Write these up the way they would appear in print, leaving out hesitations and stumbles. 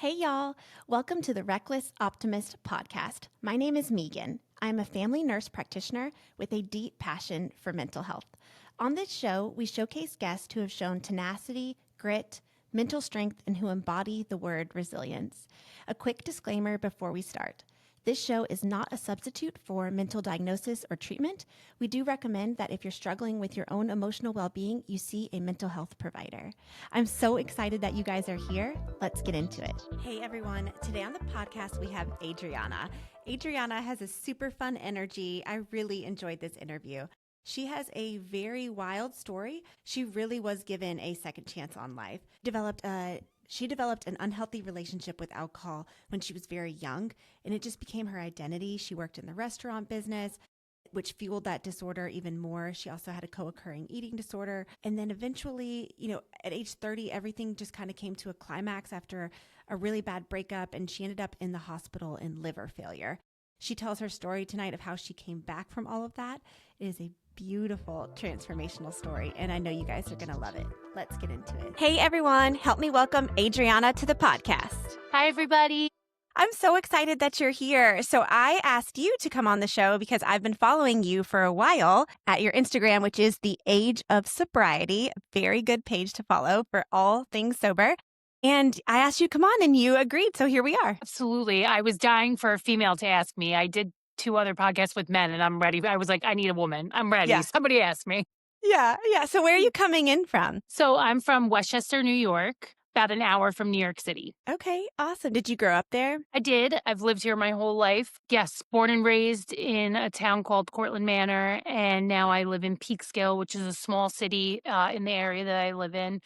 Hey, y'all. Welcome to the Reckless Optimist podcast. My name is Megan. I'm a family nurse practitioner with a deep passion for mental health. On this show, we showcase guests who have shown tenacity, grit, mental strength, and who embody the word resilience. A quick disclaimer before we start. This show is not a substitute for mental diagnosis or treatment. We do recommend that if you're struggling with your own emotional well-being, you see a mental health provider. I'm so excited that you guys are here. Let's get into it. Hey everyone, today on the podcast we have Adriana. Adriana has a super fun energy. I really enjoyed this interview. She has a very wild story. She really was given a second chance on life. She developed an unhealthy relationship with alcohol when she was very young, and it just became her identity. She worked in the restaurant business, which fueled that disorder even more. She also had a co-occurring eating disorder. And then eventually, at age 30, everything just kind of came to a climax after a really bad breakup, and she ended up in the hospital in liver failure. She tells her story tonight of how she came back from all of that. It is a beautiful transformational story, and I know you guys are going to love it. Let's get into it. Hey, everyone. Help me welcome Adriana to the podcast. Hi, everybody. I'm so excited that you're here. So I asked you to come on the show because I've been following you for a while at your Instagram, which is The Age of Sobriety. A very good page to follow for all things sober. And I asked you to come on and you agreed. So here we are. Absolutely. I was dying for a female to ask me. I did 2 other podcasts with men and I'm ready. I was like, I need a woman. I'm ready. Yeah. Somebody asked me. Yeah. So where are you coming in from? So I'm from Westchester, New York, about an hour from New York City. Okay. Awesome. Did you grow up there? I did. I've lived here my whole life. Yes, born and raised in a town called Cortland Manor. And now I live in Peekskill, which is a small city in the area that I live in.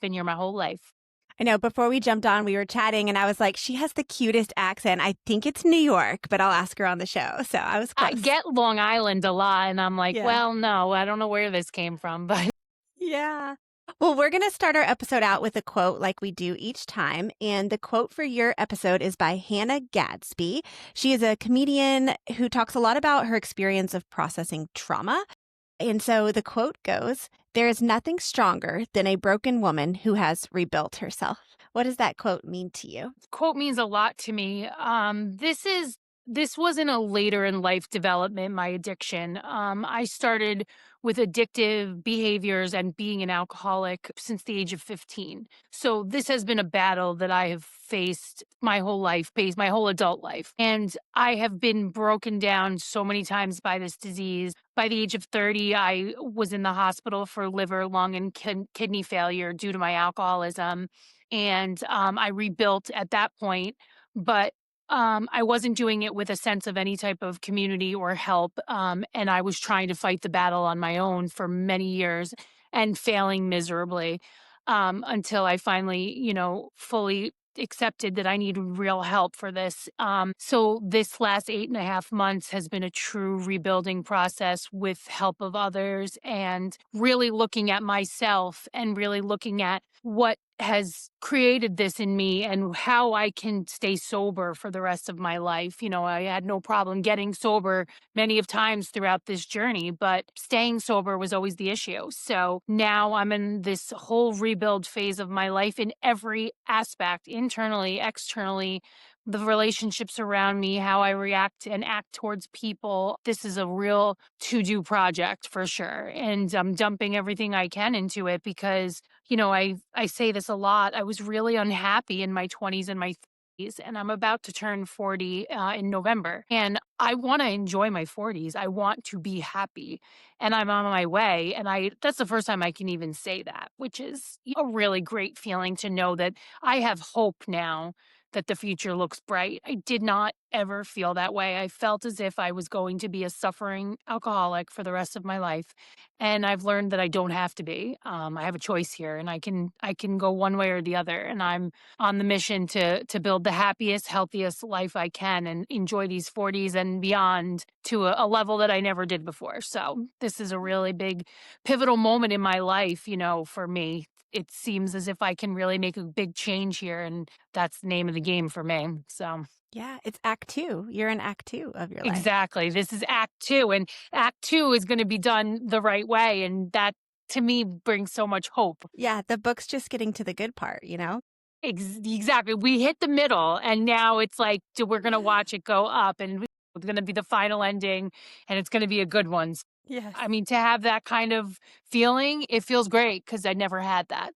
Been here my whole life. I know before we jumped on, we were chatting and I was like, she has the cutest accent. I think it's New York, but I'll ask her on the show. So I was close. I get Long Island a lot and I'm like, well, no, I don't know where this came from, but yeah. Well, we're going to start our episode out with a quote like we do each time. And the quote for your episode is by Hannah Gadsby. She is a comedian who talks a lot about her experience of processing trauma. And so the quote goes, "There is nothing stronger than a broken woman who has rebuilt herself." What does that quote mean to you? Quote means a lot to me. This wasn't a later in life development, my addiction. I started with addictive behaviors and being an alcoholic since the age of 15. So this has been a battle that I have faced my whole life, my whole adult life. And I have been broken down so many times by this disease. By the age of 30, I was in the hospital for liver, lung, and kidney failure due to my alcoholism. And I rebuilt at that point, but I wasn't doing it with a sense of any type of community or help. And I was trying to fight the battle on my own for many years and failing miserably until I finally, fully accepted that I needed real help for this. So this last 8.5 months has been a true rebuilding process with help of others and really looking at myself and really looking at what has created this in me and how I can stay sober for the rest of my life. I had no problem getting sober many of times throughout this journey, but staying sober was always the issue. So now I'm in this whole rebuild phase of my life in every aspect, internally, externally, the relationships around me, how I react and act towards people. This is a real to-do project for sure. And I'm dumping everything I can into it because, I say this a lot. I was really unhappy in my 20s and my 30s, and I'm about to turn 40 in November. And I want to enjoy my 40s. I want to be happy. And I'm on my way. And that's the first time I can even say that, which is a really great feeling to know that I have hope now that the future looks bright. I did not ever feel that way. I felt as if I was going to be a suffering alcoholic for the rest of my life. And I've learned that I don't have to be. I have a choice here and I can go one way or the other. And I'm on the mission to build the happiest, healthiest life I can and enjoy these 40s and beyond to a level that I never did before. So this is a really big pivotal moment in my life, for me. It seems as if I can really make a big change here. And that's the name of the game for me. So yeah, it's act 2. You're in act 2 of your life. Exactly. This is act 2 and act 2 is going to be done the right way. And that to me brings so much hope. Yeah. The book's just getting to the good part, Exactly. We hit the middle, and now it's like, we're gonna watch it go up, and it's gonna be the final ending, and it's gonna be a good one. Yes. I mean, to have that kind of feeling, it feels great because I never had that.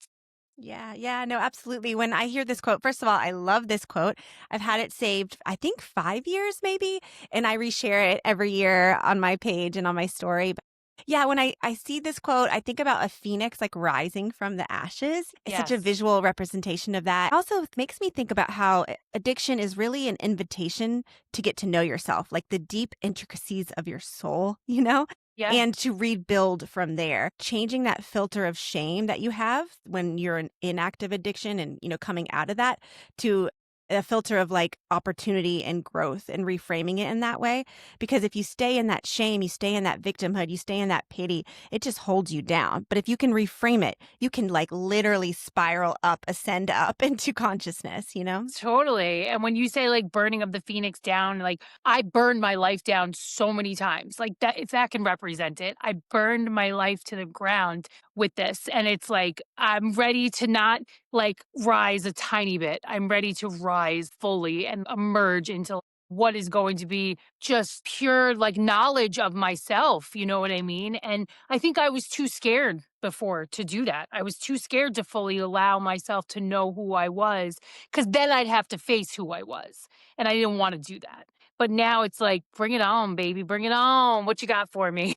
Yeah, yeah, no, absolutely. When I hear this quote, first of all, I love this quote. I've had it saved, I think 5 years maybe, and I reshare it every year on my page and on my story. But yeah, when I see this quote, I think about a phoenix like rising from the ashes. It's such a Yes. visual representation of that. Also, it makes me think about how addiction is really an invitation to get to know yourself, like the deep intricacies of your soul, Yeah. and to rebuild from there. Changing that filter of shame that you have when you're in inactive addiction and, coming out of that to a filter of like opportunity and growth and reframing it in that way. Because if you stay in that shame, you stay in that victimhood, you stay in that pity, it just holds you down. But if you can reframe it, you can like literally spiral up, ascend up into consciousness. Totally. And when you say like burning of the phoenix down, like I burned my life down so many times. Like that, if that can represent it, I burned my life to the ground with this. And it's like, I'm ready to not like rise a tiny bit. I'm ready to rise fully and emerge into what is going to be just pure like knowledge of myself. You know what I mean? And I think I was too scared before to do that. I was too scared to fully allow myself to know who I was, because then I'd have to face who I was, and I didn't wanna do that. But now it's like, "Bring it on, baby, bring it on. What you got for me?"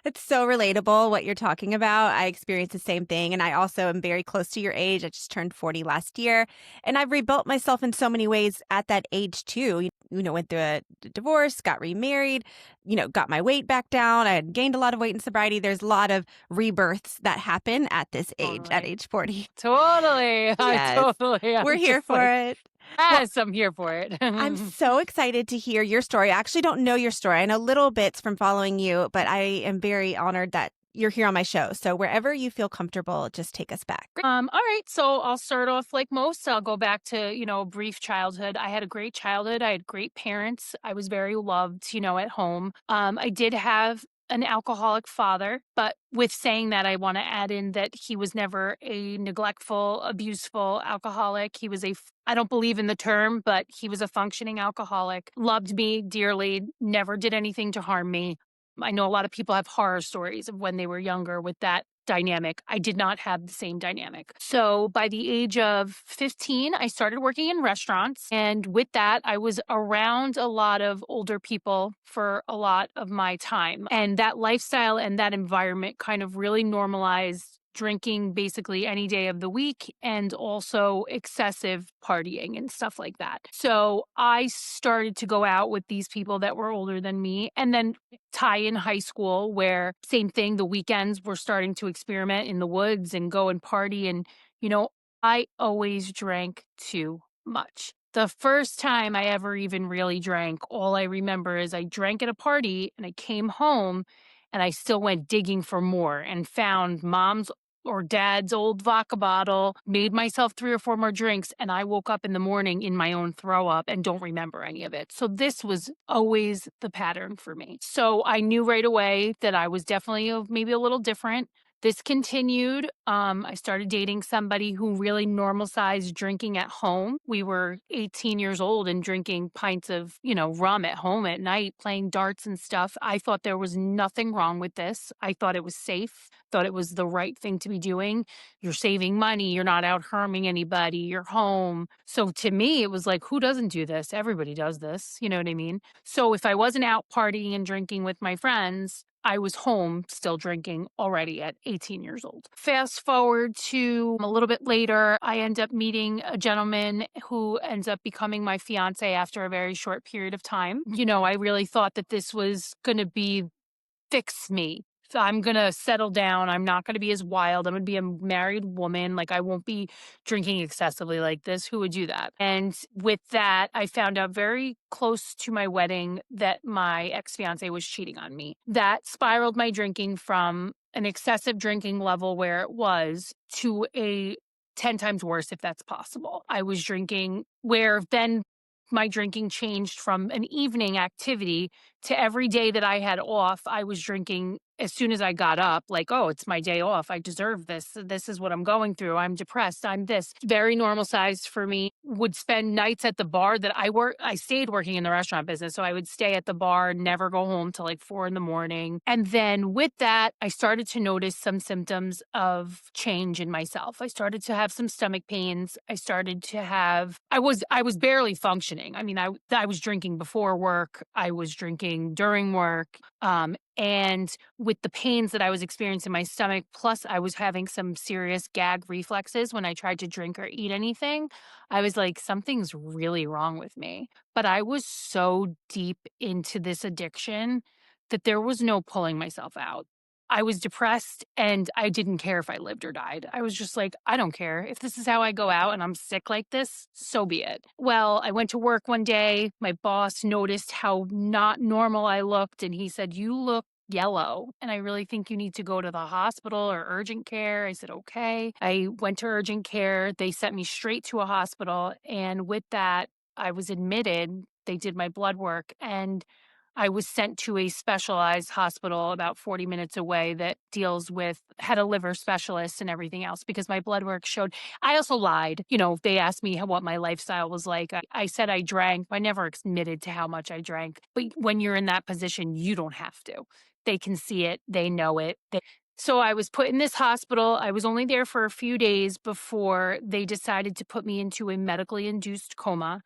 It's so relatable what you're talking about. I experienced the same thing. And I also am very close to your age. I just turned 40 last year. And I've rebuilt myself in so many ways at that age too. Went through a divorce, got remarried, got my weight back down. I had gained a lot of weight in sobriety. There's a lot of rebirths that happen at this age, at Totally. age 40. Totally. I Yes, totally we're I'm here just for like, it. Well, "Yes, I'm here for it." I'm so excited to hear your story. I actually don't know your story. I know little bits from following you, but I am very honored that you're here on my show. So wherever you feel comfortable, just take us back. All right. So I'll start off like most. I'll go back to, a brief childhood. I had a great childhood. I had great parents. I was very loved, at home. I did have an alcoholic father, but with saying that, I want to add in that he was never a neglectful, abuseful alcoholic. He was I don't believe in the term, but he was a functioning alcoholic, loved me dearly, never did anything to harm me. I know a lot of people have horror stories of when they were younger with that dynamic. I did not have the same dynamic. So by the age of 15, I started working in restaurants. And with that, I was around a lot of older people for a lot of my time. And that lifestyle and that environment kind of really normalized drinking basically any day of the week and also excessive partying and stuff like that. So I started to go out with these people that were older than me. And then tie in high school where same thing, the weekends we're starting to experiment in the woods and go and party. And, you know, I always drank too much. The first time I ever even really drank, all I remember is I drank at a party and I came home and I still went digging for more and found mom's or dad's old vodka bottle, made myself 3 or 4 more drinks, and I woke up in the morning in my own throw up and don't remember any of it. So this was always the pattern for me. So I knew right away that I was definitely maybe a little different. This continued. I started dating somebody who really normal sized drinking at home. We were 18 years old and drinking pints of, rum at home at night, playing darts and stuff. I thought there was nothing wrong with this. I thought it was safe, thought it was the right thing to be doing. You're saving money, you're not out harming anybody, you're home. So to me, it was like, who doesn't do this? Everybody does this. You know what I mean? So if I wasn't out partying and drinking with my friends, I was home still drinking already at 18 years old. Fast forward to a little bit later, I end up meeting a gentleman who ends up becoming my fiance after a very short period of time. I really thought that this was going to be fix me. So I'm going to settle down. I'm not going to be as wild. I'm going to be a married woman. Like, I won't be drinking excessively like this. Who would do that? And with that, I found out very close to my wedding that my ex fiance was cheating on me. That spiraled my drinking from an excessive drinking level where it was to a 10 times worse, if that's possible. I was drinking where then my drinking changed from an evening activity to every day that I had off, I was drinking as soon as I got up, like, "Oh, it's my day off. I deserve this. This is what I'm going through. I'm depressed. I'm this." Very normal sized for me. Would spend nights at the bar that I stayed working in the restaurant business, so I would stay at the bar, never go home till like 4 in the morning. And then with that, I started to notice some symptoms of change in myself. I started to have some stomach pains. I started to have I was barely functioning. I mean, I was drinking before work. I was drinking during work. And with the pains that I was experiencing in my stomach, plus I was having some serious gag reflexes when I tried to drink or eat anything, I was like, something's really wrong with me. But I was so deep into this addiction that there was no pulling myself out. I was depressed and I didn't care if I lived or died. I was just like, I don't care. If this is how I go out and I'm sick like this, so be it. Well, I went to work one day. My boss noticed how not normal I looked and he said, "You look yellow and I really think you need to go to the hospital or urgent care." I said, "Okay." I went to urgent care. They sent me straight to a hospital. And with that, I was admitted. They did my blood work and I was sent to a specialized hospital about 40 minutes away that deals with had a liver specialist and everything else because my blood work showed. I also lied. They asked me what my lifestyle was like. I said I drank. I never admitted to how much I drank. But when you're in that position, you don't have to. They can see it, they know it. So I was put in this hospital. I was only there for a few days before they decided to put me into a medically induced coma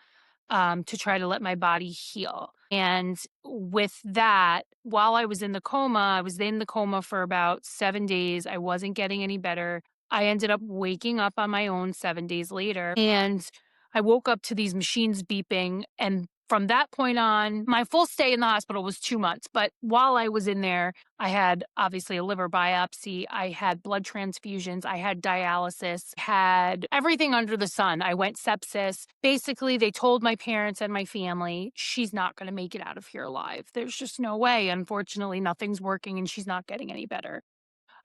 to try to let my body heal. And with that, while I was in the coma, I was in the coma for about 7 days. I wasn't getting any better. I ended up waking up on my own 7 days later. And I woke up to these machines beeping. And from that point on, my full stay in the hospital was 2 months. But while I was in there, I had obviously a liver biopsy. I had blood transfusions. I had dialysis, had everything under the sun. I went sepsis. Basically, they told my parents and my family, she's not going to make it out of here alive. There's just no way. Unfortunately, nothing's working and she's not getting any better.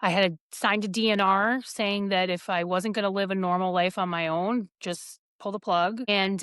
I had signed a DNR saying that if I wasn't going to live a normal life on my own, just pull the plug. And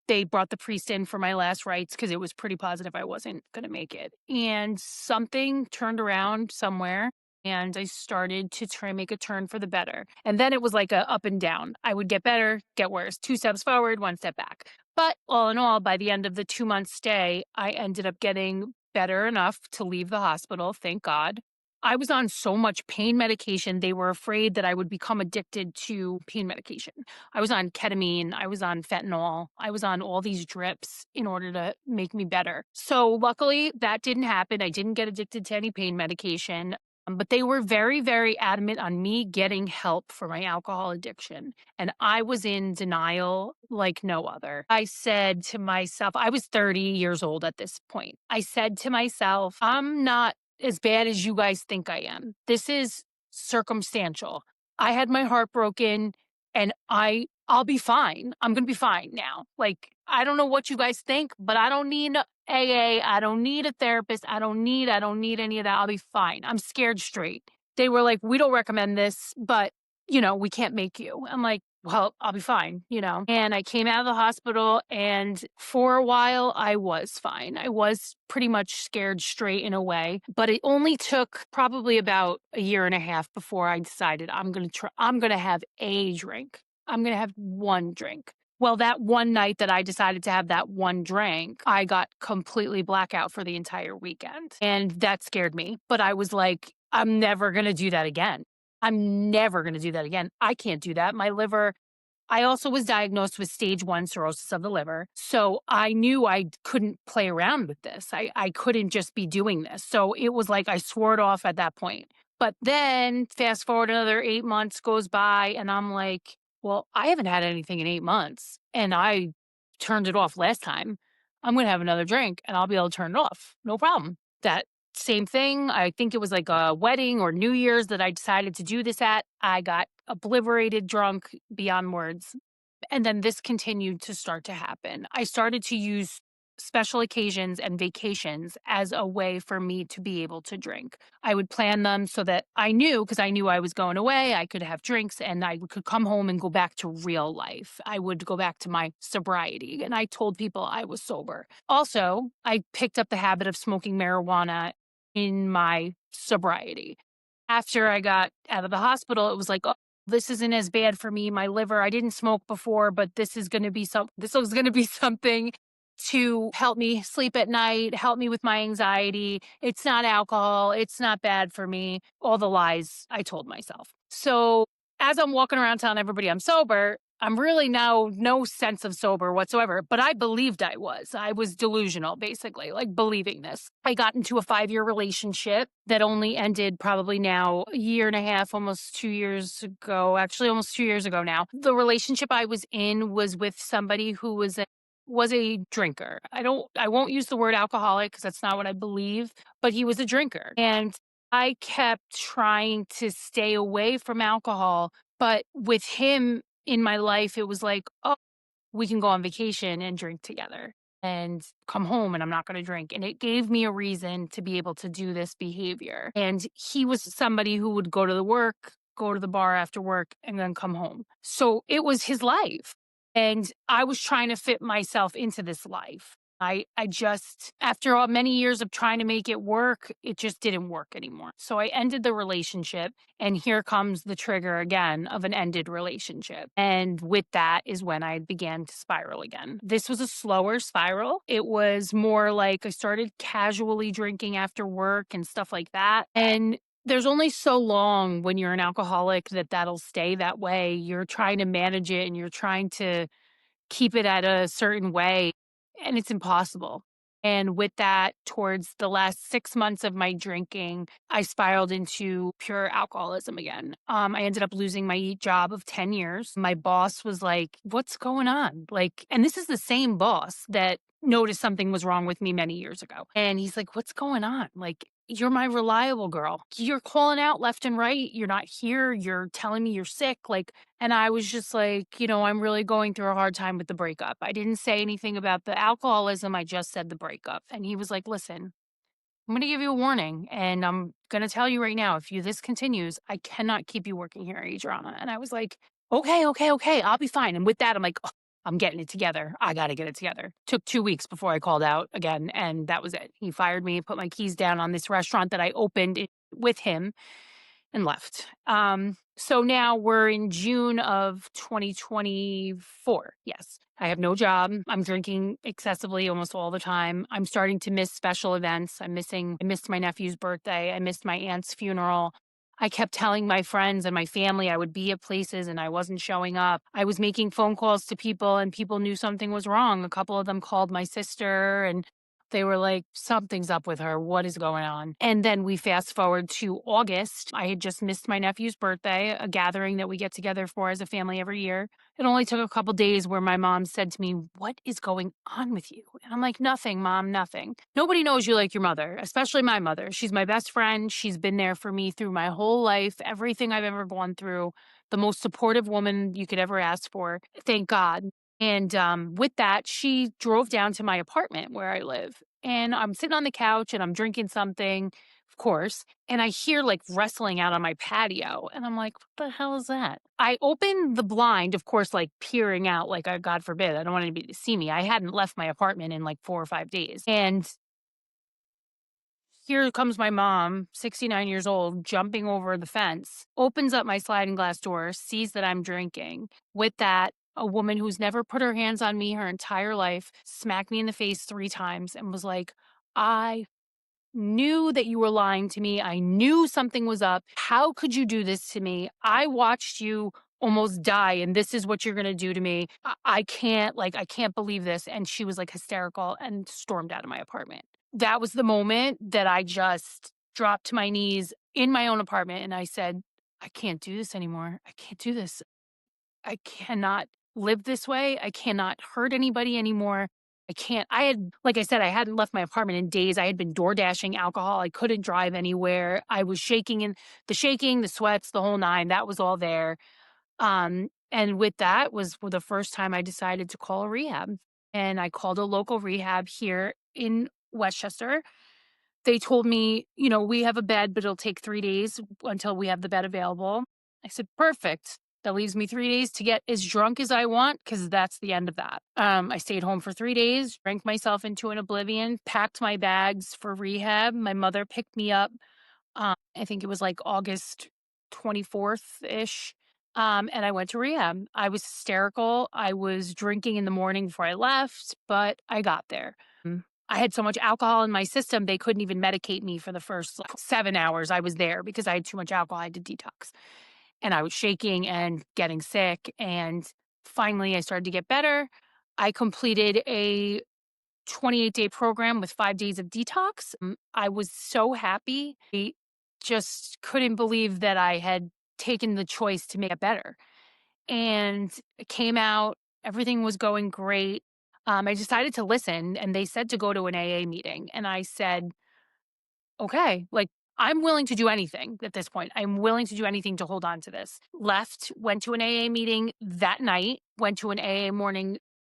they brought the priest in for my last rites because it was pretty positive I wasn't going to make it. And something turned around somewhere. And I started to try and make a turn for the better. And then it was like a up and down. I would get better, get worse, 2 steps forward, 1 step back. But all in all, by the end of the 2 month stay, I ended up getting better enough to leave the hospital, thank God. I was on so much pain medication, they were afraid that I would become addicted to pain medication. I was on ketamine, I was on fentanyl, I was on all these drips in order to make me better. So luckily, that didn't happen. I didn't get addicted to any pain medication. But they were very, very adamant on me getting help for my alcohol addiction. And I was in denial like no other. I said to myself, I was 30 years old at this point. I said to myself, I'm not as bad as you guys think I am. This is circumstantial. I had my heart broken and I'll be fine. I'm going to be fine now. Like I don't know what you guys think, but I don't need AA, I don't need a therapist. I don't need any of that. I'll be fine. I'm scared straight. They were like, "We don't recommend this, but we can't make you." I'm like, "Well, I'll be fine." And I came out of the hospital and for a while I was fine. I was pretty much scared straight in a way, but it only took probably about a year and a half before I decided I'm going to have a drink. I'm going to have one drink. Well, that one night that I decided to have that one drink, I got completely blackout for the entire weekend. And that scared me. But I was like, I'm never going to do that again. I'm never going to do that again. I can't do that. My liver, I also was diagnosed with stage 1 cirrhosis of the liver. So I knew I couldn't play around with this. I couldn't just be doing this. So it was like I swore it off at that point. But then fast forward another 8 months goes by and I'm like, well, I haven't had anything in 8 months and I turned it off last time. I'm going to have another drink and I'll be able to turn it off. No problem. That same thing. I think it was like a wedding or New Year's that I decided to do this at. I got obliterated drunk beyond words. And then this continued to start to happen. I started to use special occasions and vacations as a way for me to be able to drink. I would plan them so that because I knew I was going away, I could have drinks and I could come home and go back to real life. I would go back to my sobriety. And I told people I was sober. Also, I picked up the habit of smoking marijuana in my sobriety. After I got out of the hospital, it was like, "Oh, this isn't as bad for me, my liver. I didn't smoke before, but this was gonna be something to help me sleep at night, help me with my anxiety. It's not alcohol, it's not bad for me." All the lies I told myself. So, as I'm walking around telling everybody I'm sober, I'm really now no sense of sober whatsoever, but I believed I was. I was delusional, basically, like believing this. I got into a 5-year relationship that only ended probably now a year and a half, almost 2 years ago, actually almost 2 years ago now. The relationship I was in was with somebody who was a drinker. I won't use the word alcoholic because that's not what I believe, but he was a drinker. And I kept trying to stay away from alcohol, but with him in my life, it was like, "Oh, we can go on vacation and drink together and come home and I'm not going to drink." And it gave me a reason to be able to do this behavior. And he was somebody who would go to the bar after work, and then come home. So it was his life. And I was trying to fit myself into this life. I just, after many years of trying to make it work, it just didn't work anymore. So I ended the relationship, and here comes the trigger again of an ended relationship. And with that is when I began to spiral again. This was a slower spiral. It was more like I started casually drinking after work and stuff like that. And there's only so long when you're an alcoholic that that'll stay that way. You're trying to manage it and you're trying to keep it at a certain way, and it's impossible. And with that, towards the last 6 months of my drinking, I spiraled into pure alcoholism again. I ended up losing my job of 10 years. My boss was like, "What's going on?" Like, and this is the same boss that noticed something was wrong with me many years ago. And he's like, "What's going on? Like, you're my reliable girl. You're calling out left and right. You're not here. You're telling me you're sick. Like," and I was just like, "I'm really going through a hard time with the breakup." I didn't say anything about the alcoholism. I just said the breakup. And he was like, "Listen, I'm going to give you a warning. And I'm going to tell you right now, if this continues, I cannot keep you working here, Adriana." And I was like, "Okay, okay, okay. I'll be fine." And with that, I'm like, "Oh, I'm getting it together. I got to get it together." Took 2 weeks before I called out again. And that was it. He fired me, put my keys down on this restaurant that I opened with him, and left. So now we're in June of 2024. Yes. I have no job. I'm drinking excessively almost all the time. I'm starting to miss special events. I missed my nephew's birthday. I missed my aunt's funeral. I kept telling my friends and my family I would be at places and I wasn't showing up. I was making phone calls to people and people knew something was wrong. A couple of them called my sister and they were like, "Something's up with her. What is going on?" And then we fast forward to August. I had just missed my nephew's birthday, a gathering that we get together for as a family every year. It only took a couple days where my mom said to me, "What is going on with you?" And I'm like, "Nothing, Mom, nothing." Nobody knows you like your mother, especially my mother. She's my best friend. She's been there for me through my whole life, everything I've ever gone through, the most supportive woman you could ever ask for. Thank God. And with that, she drove down to my apartment where I live. And I'm sitting on the couch and I'm drinking something, of course. And I hear like wrestling out on my patio. And I'm like, "What the hell is that?" I open the blind, of course, like peering out, like, God forbid, I don't want anybody to see me. I hadn't left my apartment in like 4 or 5 days. And here comes my mom, 69 years old, jumping over the fence, opens up my sliding glass door, sees that I'm drinking. With that, a woman who's never put her hands on me her entire life smacked me in the face 3 times and was like, "I knew that you were lying to me. I knew something was up. How could you do this to me? I watched you almost die, and this is what you're going to do to me. I can't believe this." And she was like hysterical and stormed out of my apartment. That was the moment that I just dropped to my knees in my own apartment and I said, "I can't do this anymore. I can't do this. I cannot live this way. I cannot hurt anybody anymore. I can't." Like I said, I hadn't left my apartment in days. I had been door dashing alcohol. I couldn't drive anywhere. I was shaking, the sweats, the whole nine. That was all there. And with that was the first time I decided to call a rehab. And I called a local rehab here in Westchester. They told me, "We have a bed, but it'll take 3 days until we have the bed available." I said, "Perfect. That leaves me 3 days to get as drunk as I want because that's the end of that." I stayed home for 3 days, drank myself into an oblivion, packed my bags for rehab. My mother picked me up I think it was like August 24th-ish. And I went to rehab. I was hysterical. I was drinking in the morning before I left, but I got there. I had so much alcohol in my system, they couldn't even medicate me for the first like 7 hours I was there because I had too much alcohol. I had to detox. And I was shaking and getting sick. And finally, I started to get better. I completed a 28-day program with 5 days of detox. I was so happy. I just couldn't believe that I had taken the choice to make it better. And it came out, everything was going great. I decided to listen, and they said to go to an AA meeting. And I said, okay, like I'm willing to do anything at this point. I'm willing to do anything to hold on to this. Left, went to an AA meeting that night, went to an AA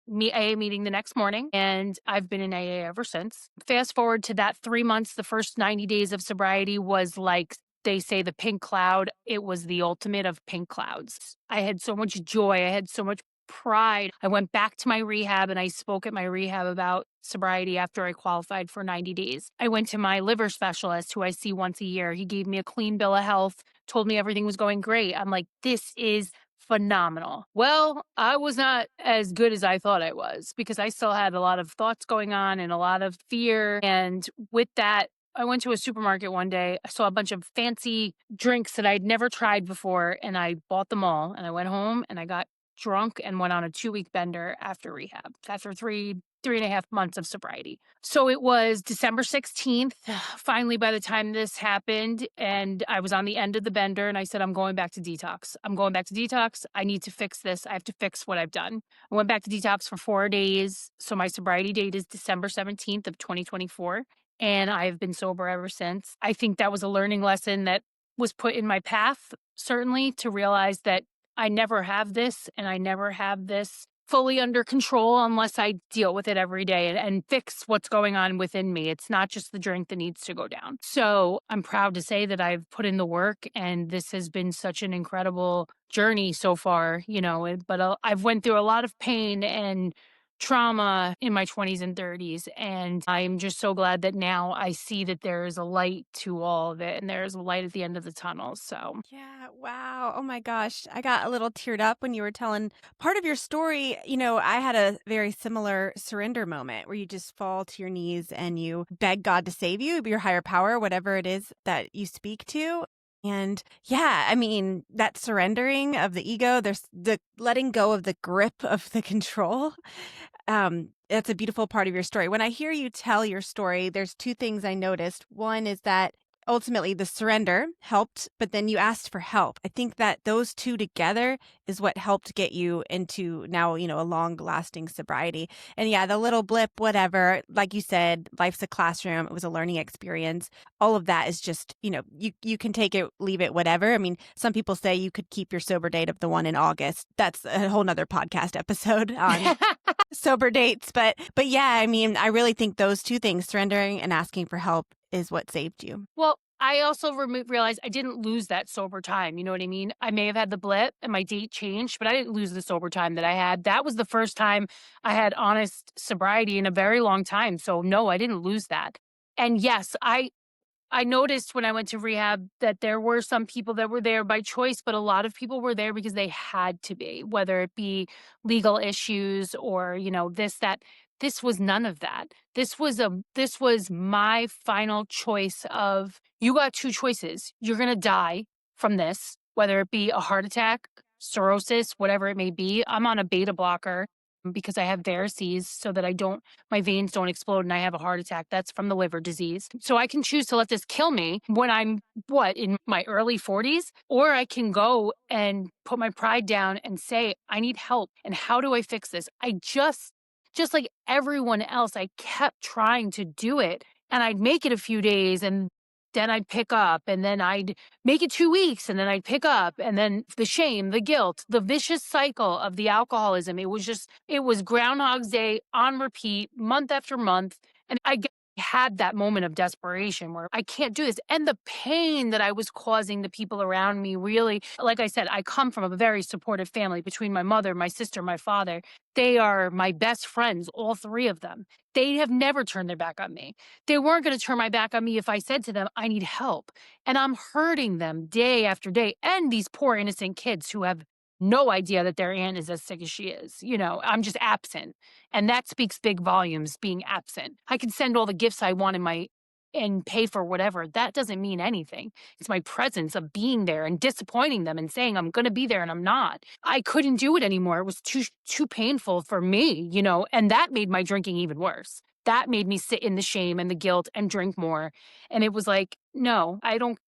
meeting the next morning, and I've been in AA ever since. Fast forward to that 3 months, the first 90 days of sobriety was like they say the pink cloud. It was the ultimate of pink clouds. I had so much joy. I had so much pride. I went back to my rehab and I spoke at my rehab about sobriety after I qualified for 90 days. I went to my liver specialist who I see once a year. He gave me a clean bill of health, told me everything was going great. I'm like, this is phenomenal. Well, I was not as good as I thought I was because I still had a lot of thoughts going on and a lot of fear. And with that, I went to a supermarket one day. I saw a bunch of fancy drinks that I'd never tried before, and I bought them all. And I went home and I got drunk and went on a 2-week bender after rehab, after 3.5 months of sobriety. So it was December 16th. Finally, by the time this happened, and I was on the end of the bender, and I said, I'm going back to detox. I'm going back to detox. I need to fix this. I have to fix what I've done. I went back to detox for 4 days. So my sobriety date is December 17th of 2024. And I've been sober ever since. I think that was a learning lesson that was put in my path, certainly, to realize that I never have this and I never have this fully under control unless I deal with it every day and fix what's going on within me. It's not just the drink that needs to go down. So I'm proud to say that I've put in the work and this has been such an incredible journey so far, but I've went through a lot of pain and trauma in my 20s and 30s. And I'm just so glad that now I see that there is a light to all of it and there's a light at the end of the tunnel. So Yeah, wow. Oh my gosh. I got a little teared up when you were telling part of your story. I had a very similar surrender moment where you just fall to your knees and you beg God to save you, your higher power, whatever it is that you speak to. And yeah, I mean, that surrendering of the ego, there's the letting go of the grip of the control. That's a beautiful part of your story. When I hear you tell your story, there's two things I noticed. One is that ultimately the surrender helped, but then you asked for help. I think that those two together is what helped get you into now, a long lasting sobriety. And yeah, the little blip, whatever, like you said, life's a classroom. It was a learning experience. All of that is just, you can take it, leave it, whatever. I mean, some people say you could keep your sober date of the one in August. That's a whole nother podcast episode on sober dates. But yeah, I mean, I really think those two things, surrendering and asking for help, is what saved you. Well, I also realized I didn't lose that sober time. You know what I mean? I may have had the blip and my date changed, but I didn't lose the sober time that I had. That was the first time I had honest sobriety in a very long time. So no, I didn't lose that. And yes, I noticed when I went to rehab that there were some people that were there by choice, but a lot of people were there because they had to be, whether it be legal issues or, this, that. This was none of that. This was my final choice of you got two choices. You're going to die from this, whether it be a heart attack, cirrhosis, whatever it may be. I'm on a beta blocker because I have varices so that my veins don't explode and I have a heart attack. That's from the liver disease. So I can choose to let this kill me when I'm in my early 40s, or I can go and put my pride down and say, I need help. And how do I fix this? I just like everyone else, I kept trying to do it and I'd make it a few days and then I'd pick up and then I'd make it 2 weeks and then I'd pick up and then the shame, the guilt, the vicious cycle of the alcoholism. It was Groundhog's Day on repeat, month after month. And I get had that moment of desperation where I can't do this. And the pain that I was causing the people around me really, like I said, I come from a very supportive family between my mother, my sister, my father. They are my best friends, all three of them. They have never turned their back on me. They weren't going to turn my back on me if I said to them, I need help. And I'm hurting them day after day. And these poor innocent kids who have no idea that their aunt is as sick as she is. I'm just absent. And that speaks big volumes, being absent. I can send all the gifts I want and pay for whatever. That doesn't mean anything. It's my presence of being there and disappointing them and saying I'm going to be there and I'm not. I couldn't do it anymore. It was too painful for me, and that made my drinking even worse. That made me sit in the shame and the guilt and drink more. And it was like, no, I don't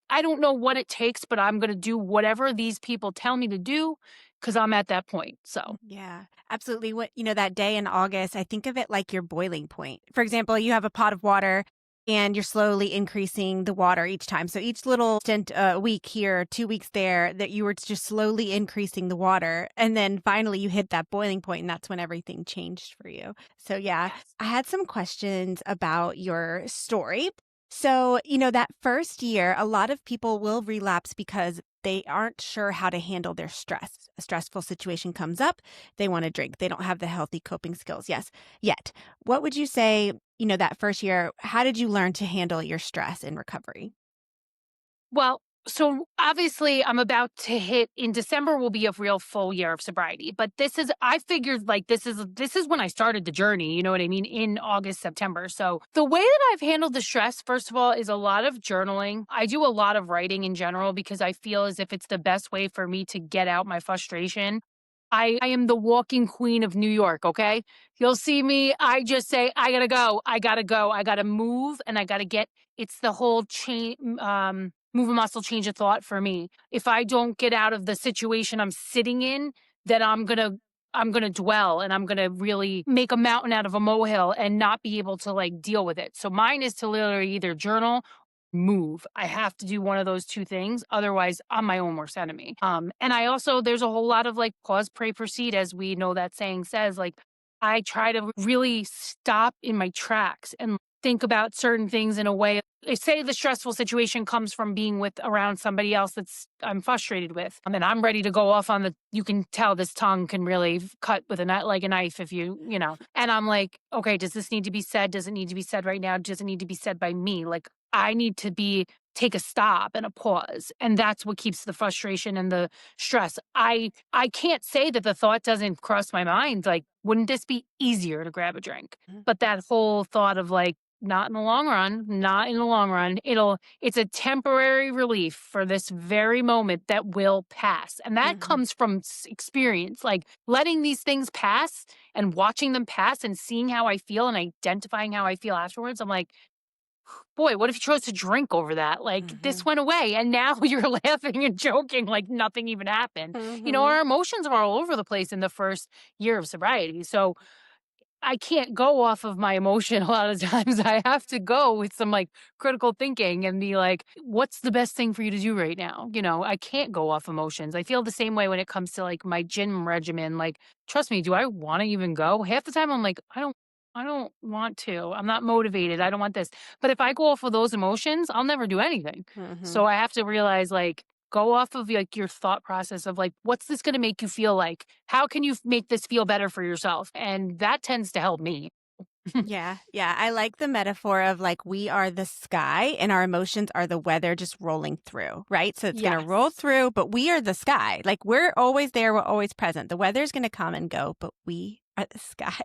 know what it takes, but I'm going to do whatever these people tell me to do cuz I'm at that point. So, Yeah, absolutely. That day in August, I think of it like your boiling point. For example, you have a pot of water and you're slowly increasing the water each time. So each little stint, a week here, 2 weeks there, that you were just slowly increasing the water. And then finally you hit that boiling point, and that's when everything changed for you. So, yeah, yes. I had some questions about your story. So, that first year, a lot of people will relapse because they aren't sure how to handle their stress. A stressful situation comes up, they want to drink. They don't have the healthy coping skills. Yes, yet. What would you say, that first year, how did you learn to handle your stress in recovery? Well, so obviously I'm about to hit in December will be a real full year of sobriety. But I figured like this is when I started the journey, you know what I mean, in August, September. So the way that I've handled the stress, first of all, is a lot of journaling. I do a lot of writing in general because I feel as if it's the best way for me to get out my frustration. I am the walking queen of New York, okay? You'll see me, I just say, I gotta go, I gotta go, I gotta move, and I gotta get it's the whole move a muscle, change a thought for me. If I don't get out of the situation I'm sitting in, then I'm gonna dwell and I'm gonna really make a mountain out of a molehill and not be able to like deal with it. So mine is to literally either journal, move. I have to do one of those two things. Otherwise, I'm my own worst enemy. And I also there's a whole lot of like pause, pray, proceed, as we know that saying says. Like I try to really stop in my tracks and think about certain things in a way. They say the stressful situation comes from being with around somebody else that's I'm frustrated with. I mean, I'm ready to go off on the. You can tell this tongue can really cut with a knife, like a knife, if you. And I'm like, okay, does this need to be said? Does it need to be said right now? Does it need to be said by me? Like, I need to take a stop and a pause, and that's what keeps the frustration and the stress. I can't say that the thought doesn't cross my mind. Like, wouldn't this be easier to grab a drink? Mhm. But that whole thought of like not in the long run, not in the long run. It's a temporary relief for this very moment that will pass. And that Mhm. comes from experience, like letting these things pass and watching them pass and seeing how I feel and identifying how I feel afterwards. I'm like, boy, what if you chose to drink over that? Like this Mhm. went away and now you're laughing and joking like nothing even happened. Mhm. Our emotions are all over the place in the first year of sobriety. So I can't go off of my emotion a lot of times. I have to go with some like critical thinking and be like, what's the best thing for you to do right now? I can't go off emotions. I feel the same way when it comes to like my gym regimen. Like, trust me, do I want to even go? Half the time I'm like, I don't want to. I'm not motivated. I don't want this. But if I go off of those emotions, I'll never do anything. So Mhm. I have to realize like go off of like your thought process of like what's this going to make you feel like, how can you make this feel better for yourself, and that tends to help me. Yeah, yeah. I like the metaphor of like we are the sky and our emotions are the weather just rolling through, right? So it's going to roll Yes, through, but we are the sky. Like we're always there, we're always present. The weather's going to come and go, but we are the sky.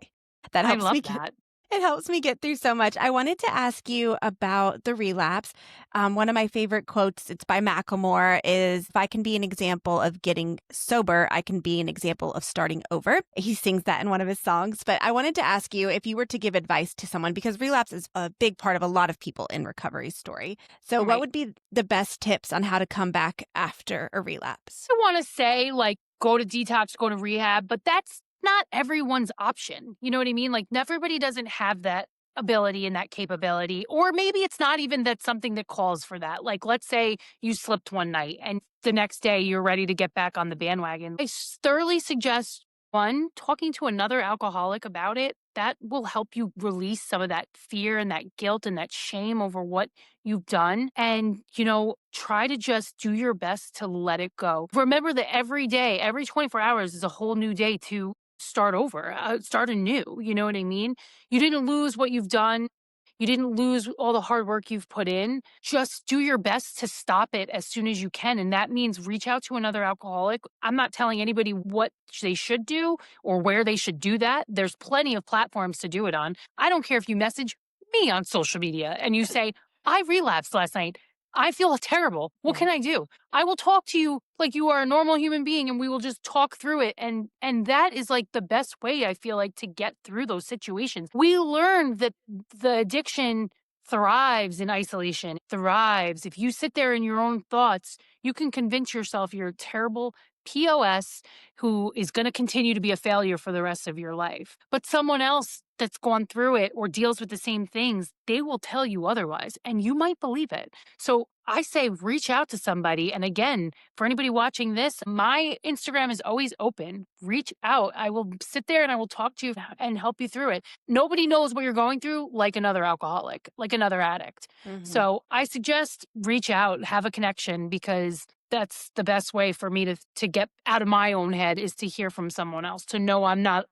That I helps love me get that. it helps me get through so much. I wanted to ask you about the relapse. One of my favorite quotes, it's by Macklemore, is if I can be an example of getting sober, I can be an example of starting over. He sings that in one of his songs. But I wanted to ask you if you were to give advice to someone, because relapse is a big part of a lot of people in recovery story. So, what Right. would be the best tips on how to come back after a relapse? I want to say like go to detox, go to rehab, but that's not everyone's option. You know what I mean? Like everybody doesn't have that ability and that capability. Or maybe it's not even that something that calls for that. Like let's say you slipped one night and the next day you're ready to get back on the bandwagon. I thoroughly suggest One, talking to another alcoholic about it, that will help you release some of that fear and that guilt and that shame over what you've done. And, try to just do your best to let it go. Remember that every day, every 24 hours is a whole new day to start over, start anew. You know what I mean? You didn't lose what you've done. You didn't lose all the hard work you've put in. Just do your best to stop it as soon as you can. And that means reach out to another alcoholic. I'm not telling anybody what they should do or where they should do that. There's plenty of platforms to do it on. I don't care if you message me on social media and you say, I relapsed last night. I feel terrible. What Yeah. can I do? I will talk to you like you are a normal human being and we will just talk through it. And that is like the best way I feel like to get through those situations. We learned that the addiction thrives in isolation, thrives. If you sit there in your own thoughts, you can convince yourself you're a terrible POS who is going to continue to be a failure for the rest of your life. But someone else that's gone through it or deals with the same things, they will tell you otherwise, and you might believe it. So I say reach out to somebody. And again, for anybody watching this, my Instagram is always open. Reach out. I will sit there and I will talk to you and help you through it. Nobody knows what you're going through like another alcoholic, like another addict. Hmm. So I suggest reach out, have a connection, because that's the best way for me to get out of my own head is to hear from someone else, to know I'm not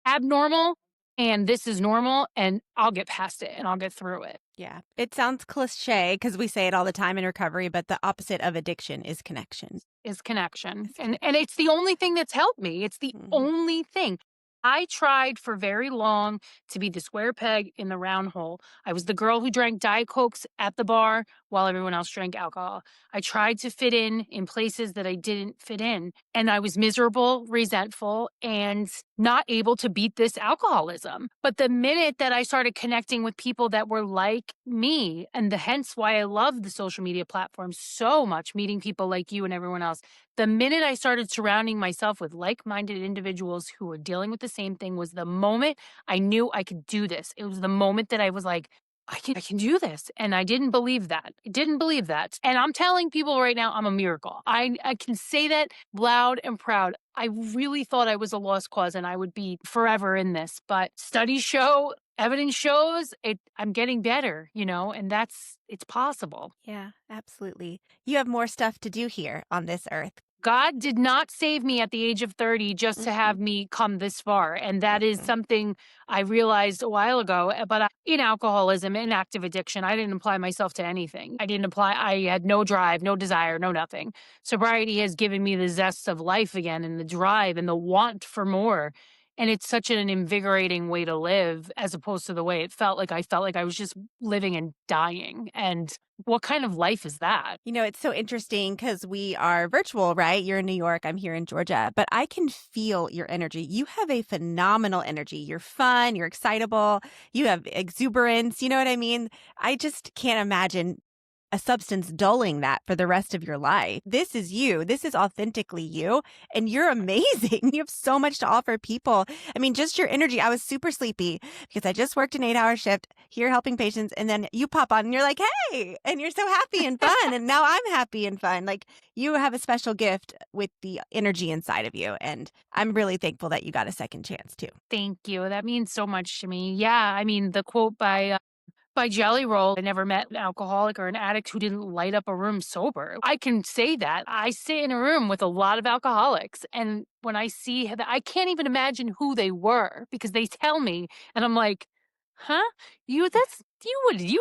abnormal and this is normal and I'll get past it and I'll get through it. Yeah. It sounds cliche because we say it all the time in recovery, but the opposite of addiction is connection. Is connection. It's And connection. it's the only thing that's helped me. It's the Mhm. only thing. I tried for very long to be the square peg in the round hole. I was the girl who drank Diet Cokes at the bar while everyone else drank alcohol. I tried to fit in places that I didn't fit in. And I was miserable, resentful, and not able to beat this alcoholism. But the minute that I started connecting with people that were like me, and hence why I love the social media platforms so much, meeting people like you and everyone else, the minute I started surrounding myself with like-minded individuals who were dealing with the same thing was the moment I knew I could do this. It was the moment that I was like, I can do this. And I didn't believe that. I didn't believe that. And I'm telling people right now, I'm a miracle. I can say that loud and proud. I really thought I was a lost cause and I would be forever in this. But studies show, evidence shows I'm getting better, and it's possible. Yeah, absolutely. You have more stuff to do here on this earth. God did not save me at the age of 30 just to Mhm. have me come this far. And that is Mhm. something I realized a while ago. But in alcoholism, in active addiction, I didn't apply myself to anything. I had no drive, no desire, no nothing. Sobriety has given me the zest of life again and the drive and the want for more. And it's such an invigorating way to live as opposed to the way it felt like. I felt like I was just living and dying. And what kind of life is that? It's so interesting because we are virtual, right? You're in New York, I'm here in Georgia, but I can feel your energy. You have a phenomenal energy. You're fun, you're excitable, you have exuberance. You know what I mean? I just can't imagine a substance dulling that for the rest of your life. This is you. This is authentically you. And you're amazing. You have so much to offer people. I mean, just your energy. I was super sleepy because I just worked an 8-hour shift here helping patients. And then you pop on and you're like, hey, and you're so happy and fun. And now I'm happy and fun. Like you have a special gift with the energy inside of you. And I'm really thankful that you got a second chance too. Thank you. That means so much to me. Yeah, I mean, the quote by Jelly Roll, I never met an alcoholic or an addict who didn't light up a room sober. I can say that. I sit in a room with a lot of alcoholics, and when I see that, I can't even imagine who they were because they tell me, and I'm like, "Huh? You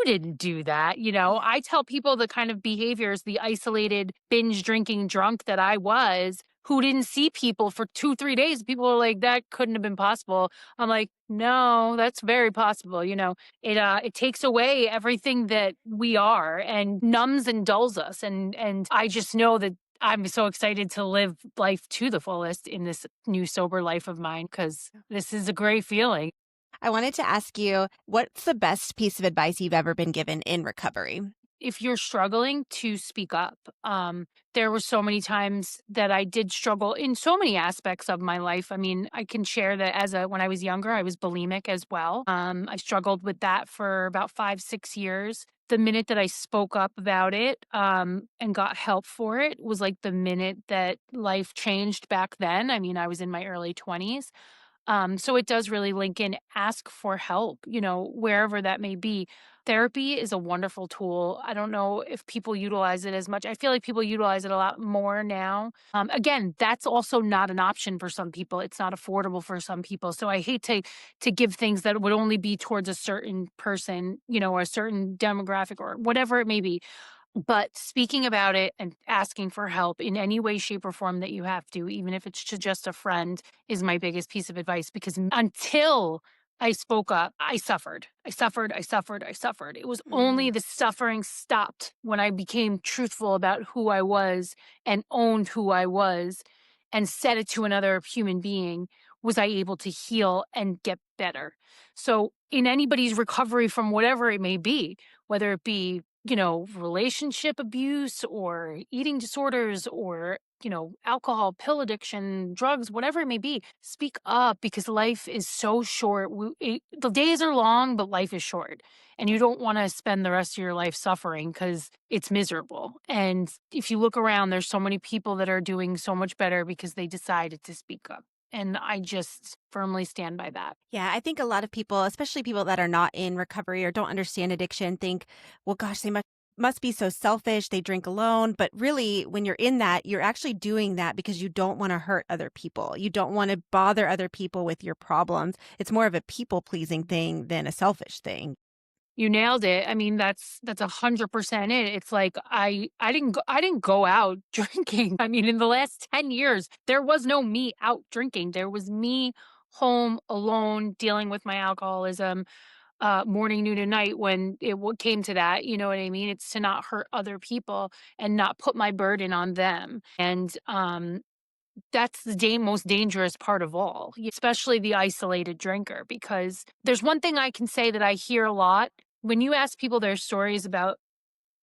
didn't do that." Yeah. I tell people the kind of behaviors, the isolated binge drinking drunk that I was, who didn't see people for 2, 3 days. People are like, "That couldn't have been possible." I'm like, "No, that's very possible." It takes away everything that we are and numbs and dulls us, and I just know that I'm so excited to live life to the fullest in this new sober life of mine because this is a great feeling. I wanted to ask you, what's the best piece of advice you've ever been given in recovery? if you're struggling, to speak up. There were so many times that I did struggle in so many aspects of my life. I mean, I can share that when I was younger, I was bulimic as well. I struggled with that for about 5, 6 years. The minute that I spoke up about it, and got help for it was like the minute that life changed back then. I mean, I was in my early 20s. So it does really link in, ask for help, wherever that may be. Therapy is a wonderful tool. I don't know if people utilize it as much. I feel like people utilize it a lot more now. Again, that's also not an option for some people. It's not affordable for some people. So I hate to give things that would only be towards a certain person, or a certain demographic or whatever it may be. But speaking about it and asking for help in any way, shape, or form that you have to, even if it's to just a friend, is my biggest piece of advice because until I spoke up, I suffered. I suffered. I suffered. I suffered. It was only Mm, the suffering stopped when I became truthful about who I was and owned who I was and said it to another human being was I able to heal and get better. So, in anybody's recovery from whatever it may be, whether it be relationship abuse or eating disorders or, alcohol, pill addiction, drugs, whatever it may be, speak up because life is so short. The days are long, but life is short. And you don't want to spend the rest of your life suffering because it's miserable. And if you look around, there's so many people that are doing so much better because they decided to speak up. And I just firmly stand by that. yeah, I think a lot of people, especially people that are not in recovery or don't understand addiction, think, well, gosh, they must be so selfish. They drink alone. But really, when you're in that, you're actually doing that because you don't want to hurt other people. You don't want to bother other people with your problems. It's more of a people pleasing thing than a selfish thing. You nailed it. I mean, that's 100% it. It's like I didn't go out drinking. I mean, in the last 10 years, there was no me out drinking. There was me home alone dealing with my alcoholism, morning, noon, and night when came to that. You know what I mean? It's to not hurt other people and not put my burden on them. And that's the most dangerous part of all, especially the isolated drinker, because there's one thing I can say that I hear a lot. When you ask people their stories about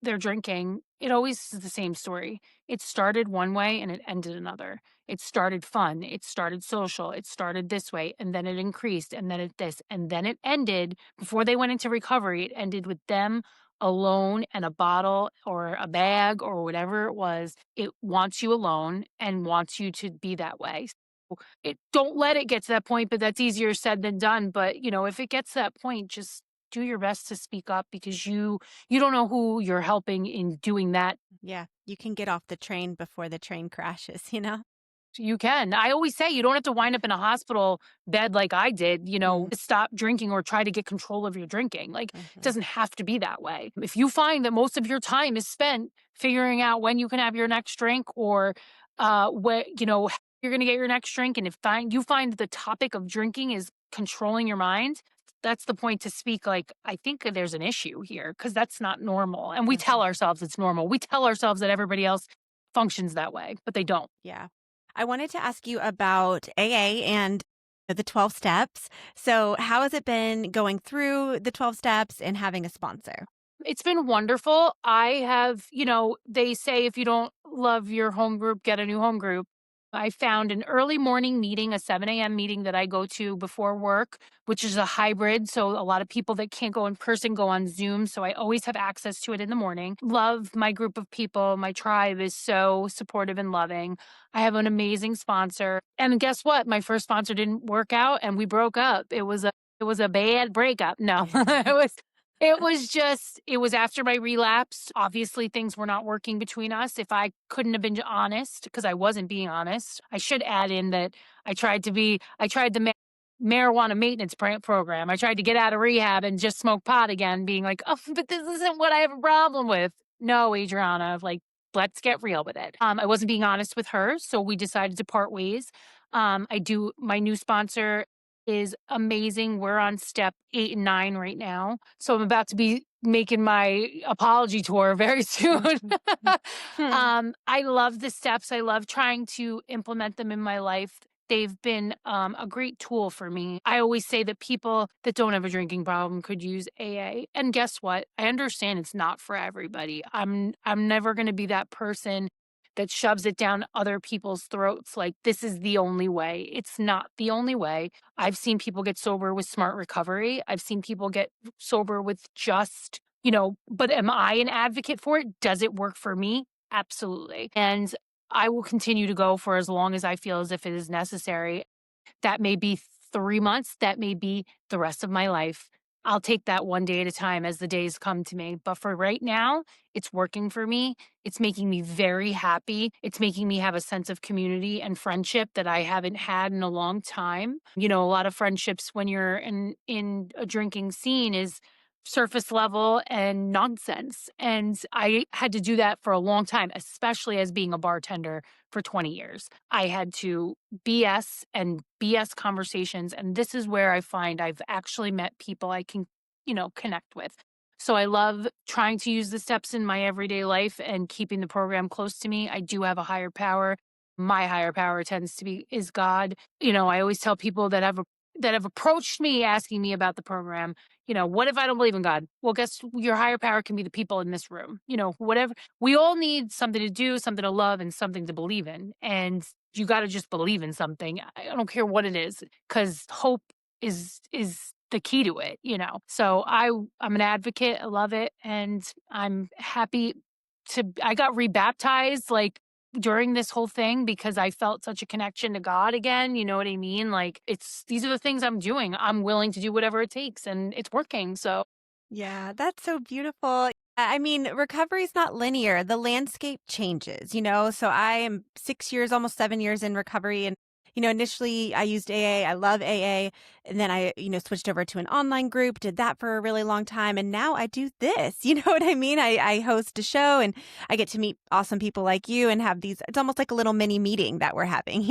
their drinking, it always is the same story. It started one way and it ended another. It started fun, it started social, it started this way, and then it increased, and then it this, and then it ended before they went into recovery. It ended with them alone and a bottle or a bag or whatever it was. It wants you alone and wants you to be that way. Don't let it get to that point, but that's easier said than done. But if it gets to that point, just do your best to speak up because you don't know who you're helping in doing that. Yeah, you can get off the train before the train crashes, you know? You can. I always say you don't have to wind up in a hospital bed like I did, Mm, to stop drinking or try to get control of your drinking. Like, it mhm. doesn't have to be that way. If you find that most of your time is spent figuring out when you can have your next drink or what, you're going to get your next drink, and if you find that the topic of drinking is controlling your mind, that's the point to speak. Like, I think that there's an issue here because that's not normal. And we tell Mhm. ourselves it's normal. We tell ourselves that everybody else functions that way, but they don't. Yeah. I wanted to ask you about AA and the 12 steps. So, how has it been going through the 12 steps and having a sponsor? It's been wonderful. They say if you don't love your home group, get a new home group. I found an early morning meeting, a 7 a.m. meeting that I go to before work, which is a hybrid. So a lot of people that can't go in person go on Zoom. So I always have access to it in the morning. Love my group of people. My tribe is so supportive and loving. I have an amazing sponsor. And guess what? My first sponsor didn't work out and we broke up. It was a bad breakup. No, it was after my relapse. Obviously, things were not working between us. If I couldn't have been honest, because I wasn't being honest, I should add in that I tried the marijuana maintenance program. I tried to get out of rehab and just smoke pot again, being like, oh, but this isn't what I have a problem with. No, Adriana, like, let's get real with it. I wasn't being honest with her. So we decided to part ways. My new sponsor is amazing. We're on step 8 and 9 right now. So I'm about to be making my apology tour very soon. Mhm. Mhm. Hmm. I love the steps. I love trying to implement them in my life. they've been a great tool for me. I always say that people that don't have a drinking problem could use AA. And guess what? I understand it's not for everybody. I'm never going to be that person that shoves it down other people's throats like this is the only way. It's not the only way. I've seen people get sober with smart recovery. I've seen people get sober with just, but am I an advocate for it? Does it work for me? Absolutely. And I will continue to go for as long as I feel as if it is necessary. That may be 3 months, that may be the rest of my life. I'll take that one day at a time as the days come to me, but for right now, it's working for me. It's making me very happy. It's making me have a sense of community and friendship that I haven't had in a long time. A lot of friendships when you're in a drinking scene is surface level and nonsense, and I had to do that for a long time, especially as being a bartender for 20 years. I had to BS conversations. And this is where I find I've actually met people I can, connect with. So I love trying to use the steps in my everyday life and keeping the program close to me. I do have a higher power. My higher power tends to be is God. I always tell people that have approached me asking me about the program, what if I don't believe in God? Well, guess your higher power can be the people in this room. Whatever. We all need something to do, something to love, and something to believe in. And you got to just believe in something. I don't care what it is, because hope is the key to it. So I'm an advocate. I love it, and I'm happy I got rebaptized like during this whole thing because I felt such a connection to God again. You know what I mean? Like these are the things I'm doing. I'm willing to do whatever it takes, and it's working. So Yeah, that's so beautiful. I mean, recovery is not linear. The landscape changes. So I am 6 years, almost 7 years in recovery. And initially I used AA. I love AA. And then I switched over to an online group, did that for a really long time. And now I do this. You know what I mean? I host a show and I get to meet awesome people like you and have it's almost like a little mini meeting that we're having.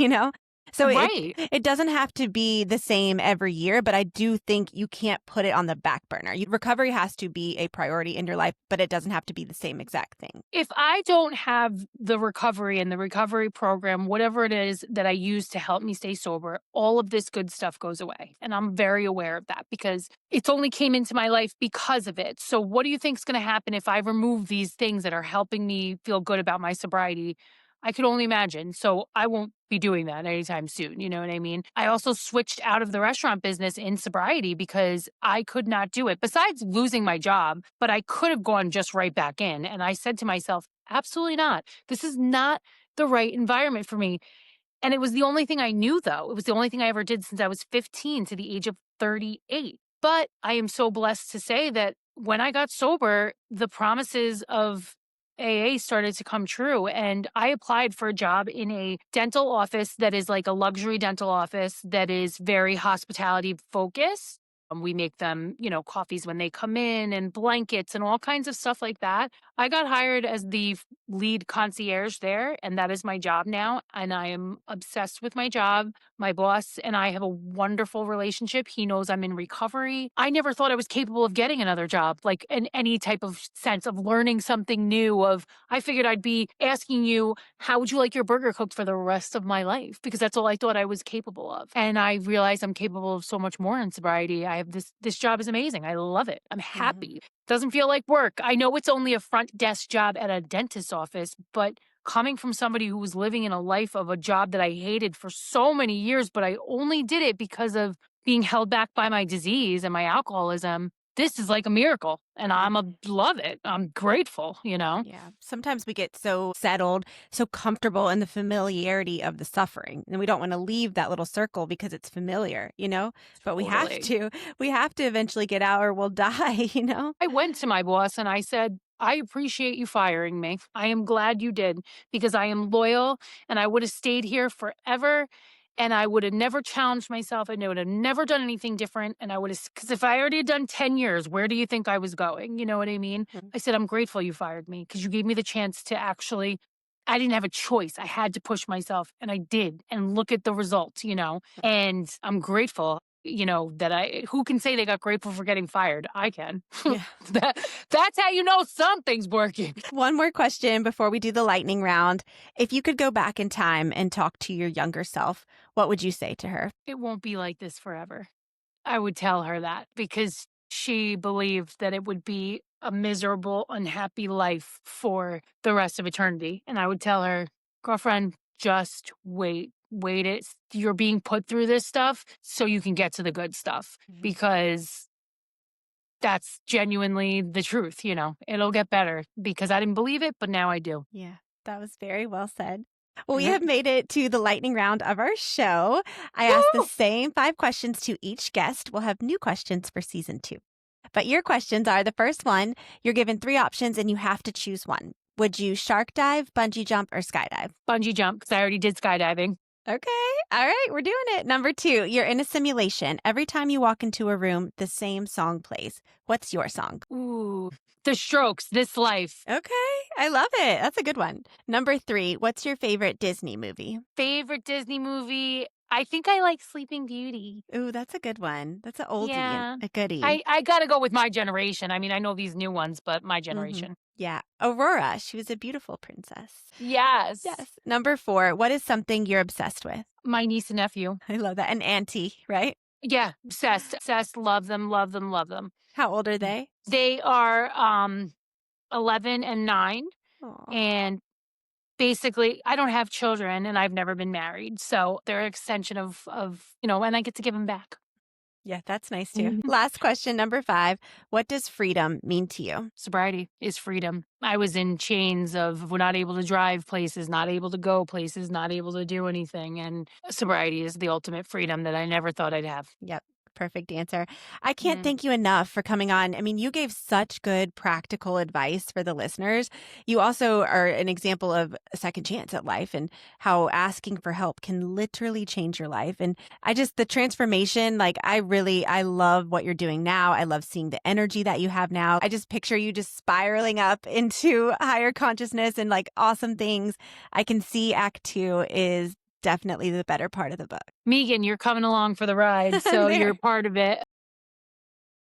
So it right. it doesn't have to be the same every year, but I do think you can't put it on the back burner. Recovery has to be a priority in your life, but it doesn't have to be the same exact thing. If I don't have the recovery and the recovery program, whatever it is that I use to help me stay sober, all of this good stuff goes away. And I'm very aware of that because it's only came into my life because of it. So what do you think is going to happen if I remove these things that are helping me feel good about my sobriety? I could only imagine. So I won't be doing that anytime soon. You know what I mean? I also switched out of the restaurant business in sobriety because I could not do it. Besides losing my job, but I could have gone just right back in. And I said to myself, absolutely not. This is not the right environment for me. And it was the only thing I knew, though. It was the only thing I ever did since I was 15 to the age of 38. But I am so blessed to say that when I got sober, the promises of AA started to come true. And I applied for a job in a dental office that is like a luxury dental office that is very hospitality focused. We make them, coffees when they come in and blankets and all kinds of stuff like that. I got hired as the lead concierge there, and that is my job now. And I am obsessed with my job. My boss and I have a wonderful relationship. He knows I'm in recovery. I never thought I was capable of getting another job, like in any type of sense of learning something new. I figured I'd be asking you, how would you like your burger cooked for the rest of my life? Because that's all I thought I was capable of. And I realized I'm capable of so much more in sobriety. I have this job is amazing. I love it. I'm Mhm. happy. Doesn't feel like work. I know it's only a front desk job at a dentist's office, but coming from somebody who was living in a life of a job that I hated for so many years, but I only did it because of being held back by my disease and my alcoholism, this is like a miracle. And love it. I'm grateful. Yeah. Sometimes we get so settled, so comfortable in the familiarity of the suffering, and we don't want to leave that little circle because it's familiar. But we have Totally. to. We have to eventually get out or we'll die. I went to my boss and I said, I appreciate you firing me. I am glad you did because I am loyal and I would have stayed here forever and I would have never challenged myself. I would have never done anything different. And I would have, because if I already had done 10 years, where do you think I was going? You know what I mean? Mhm. I said, I'm grateful you fired me because you gave me the chance to actually, I didn't have a choice. I had to push myself and I did. And look at the results, and I'm grateful. who can say they got grateful for getting fired? I can. Yeah. That that's how you know something's working. One more question before we do the lightning round. If you could go back in time and talk to your younger self, what would you say to her? It won't be like this forever. I would tell her that because she believed that it would be a miserable, unhappy life for the rest of eternity. And I would tell her, girlfriend, just wait. Wait it. You're being put through this stuff so you can get to the good stuff Mhm. because that's genuinely the truth. It'll get better because I didn't believe it, but now I do. Yeah, that was very well said. Well, we have made it to the lightning round of our show. I asked the Woo! same 5 questions to each guest. We'll have new questions for season 2. But your questions are the first one, you're given 3 options and you have to choose one. Would you shark dive, bungee jump, or skydive? Bungee jump because I already did skydiving. Okay. All right. We're doing it. Number 2, you're in a simulation. Every time you walk into a room, the same song plays. What's your song? Ooh, the Strokes, This Life. Okay. I love it. That's a good one. Number 3, what's your favorite Disney movie? Favorite Disney movie? I think I like Sleeping Beauty. Ooh, that's a good one. That's a oldie and Yeah. a goodie. I gotta go with my generation. I mean, I know these new ones, but my Hmm. generation. Yeah. Aurora. She was a beautiful princess. Yes. Yes. Number 4, what is something you're obsessed with? My niece and nephew. I love that. An auntie, right? Yeah, obsessed, obsessed, love them, love them, love them. How old are they? They are 11 and 9 Aw. and basically I don't have children and I've never been married. So they're an extension of and I get to give them back. Yeah, that's nice too. Last question, number 5. What does freedom mean to you? Sobriety is freedom. I was in chains of we're not able to drive places, not able to go places, not able to do anything. And sobriety is the ultimate freedom that I never thought I'd have. Yep. Perfect answer. I can't Mm. thank you enough for coming on. I mean, you gave such good practical advice for the listeners. You also are an example of a second chance at life and how asking for help can literally change your life. And the transformation, like, I love what you're doing now. I love seeing the energy that you have now. I just picture you just spiraling up into higher consciousness and like awesome things. I can see Act 2 is definitely the better part of the book. Megan, you're coming along for the ride, so There. you're part of it.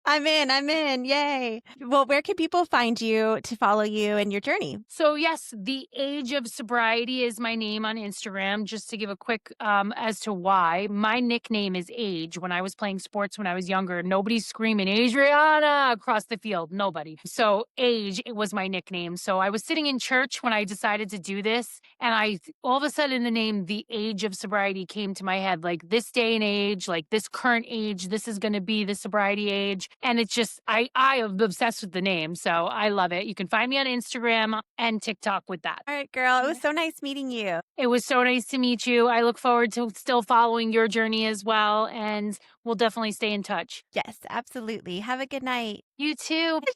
I'm in. I'm in. Yay. Well, where can people find you to follow you and your journey? So yes, the Age of Sobriety is my name on Instagram. Just to give a quick as to why, my nickname is Age. When I was playing sports when I was younger, nobody's screaming Adriana across the field. Nobody. So Age it was my nickname. So I was sitting in church when I decided to do this, and all of a sudden the name The Age of Sobriety came to my head. Like this day and age, like this current age, this is going to be the sobriety age. And it's just, I am obsessed with the name. So I love it. You can find me on Instagram and TikTok with that. All right, girl. It was so nice meeting you. It was so nice to meet you. I look forward to still following your journey as well. And we'll definitely stay in touch. Yes, absolutely. Have a good night. You too.